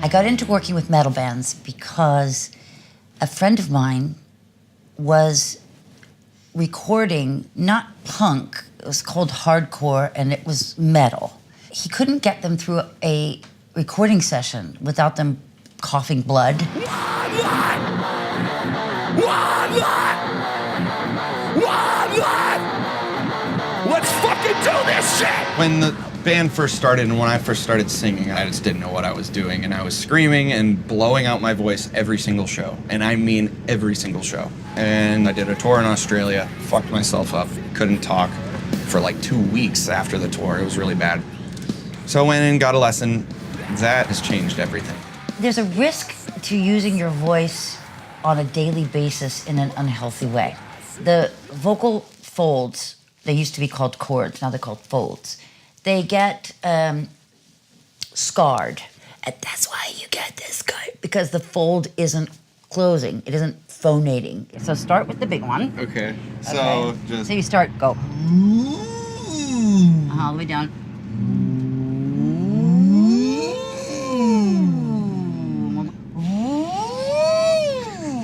I got into working with metal bands because a friend of mine was recording, not punk, it was called hardcore, and it was metal. He couldn't get them through a recording session without them coughing blood. Let's fucking do this shit! When the band first started and when I first started singing, I just didn't know what I was doing, and I was screaming and blowing out my voice every single show, and I mean every single show. And I did a tour in Australia, fucked myself up, couldn't talk for like 2 weeks after the tour. It was really bad. So I went and got a lesson. That has changed everything. There's a risk to using your voice on a daily basis in an unhealthy way. The vocal folds, they used to be called cords, now they're called folds. They get scarred. And that's why you get this cut, because the fold isn't closing, it isn't phonating. So start with the big one. Okay, so just... So you start, go. All the way down.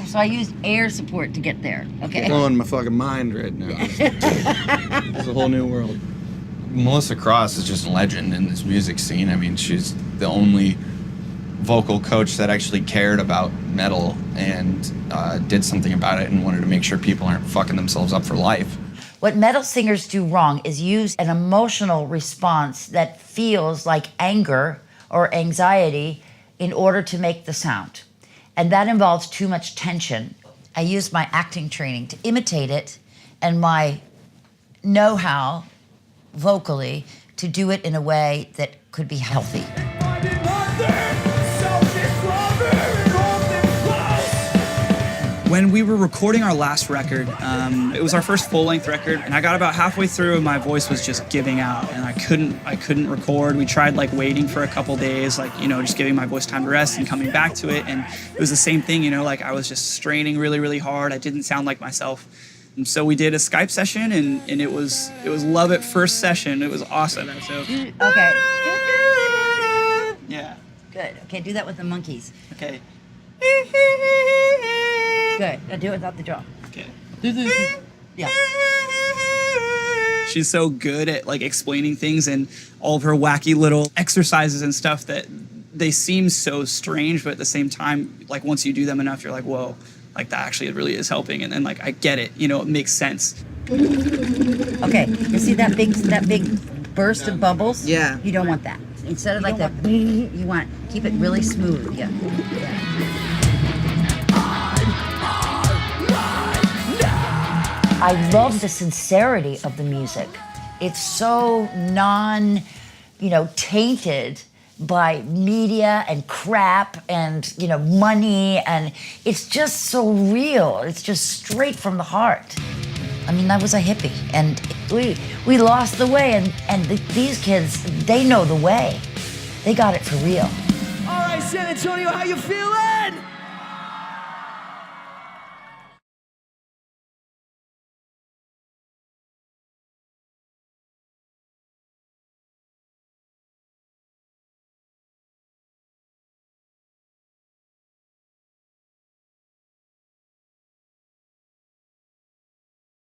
So I used air support to get there, okay? Blowing my fucking mind right now. It's a whole new world. Melissa Cross is just a legend in this music scene. I mean, she's the only vocal coach that actually cared about metal and did something about it and wanted to make sure people aren't fucking themselves up for life. What metal singers do wrong is use an emotional response that feels like anger or anxiety in order to make the sound. And that involves too much tension. I use my acting training to imitate it and my know-how vocally to do it in a way that could be healthy. When we were recording our last record, it was our first full-length record, and I got about halfway through and my voice was just giving out, and I couldn't record. We tried like waiting for a couple days, like, you know, just giving my voice time to rest and coming back to it, and it was the same thing, you know, like I was just straining really, really hard. I didn't sound like myself. And so we did a Skype session, and it was love at first session. It was awesome. And so Okay. yeah. Good. Okay, do that with the monkeys. Okay. Good. Now do it without the jaw. Okay. Yeah. She's so good at like explaining things and all of her wacky little exercises and stuff that they seem so strange, but at the same time, like once you do them enough, you're like, whoa, like that actually really is helping. And then like I get it, you know, it makes sense. Okay, you see that big burst of bubbles? Yeah. You don't want that. Instead of like that, you want keep it really smooth. Yeah. I love the sincerity of the music. It's so tainted by media and crap and, money, and it's just so real. It's just straight from the heart. I mean, I was a hippie, and we lost the way, and these kids, they know the way. They got it for real. All right, San Antonio, how you feeling?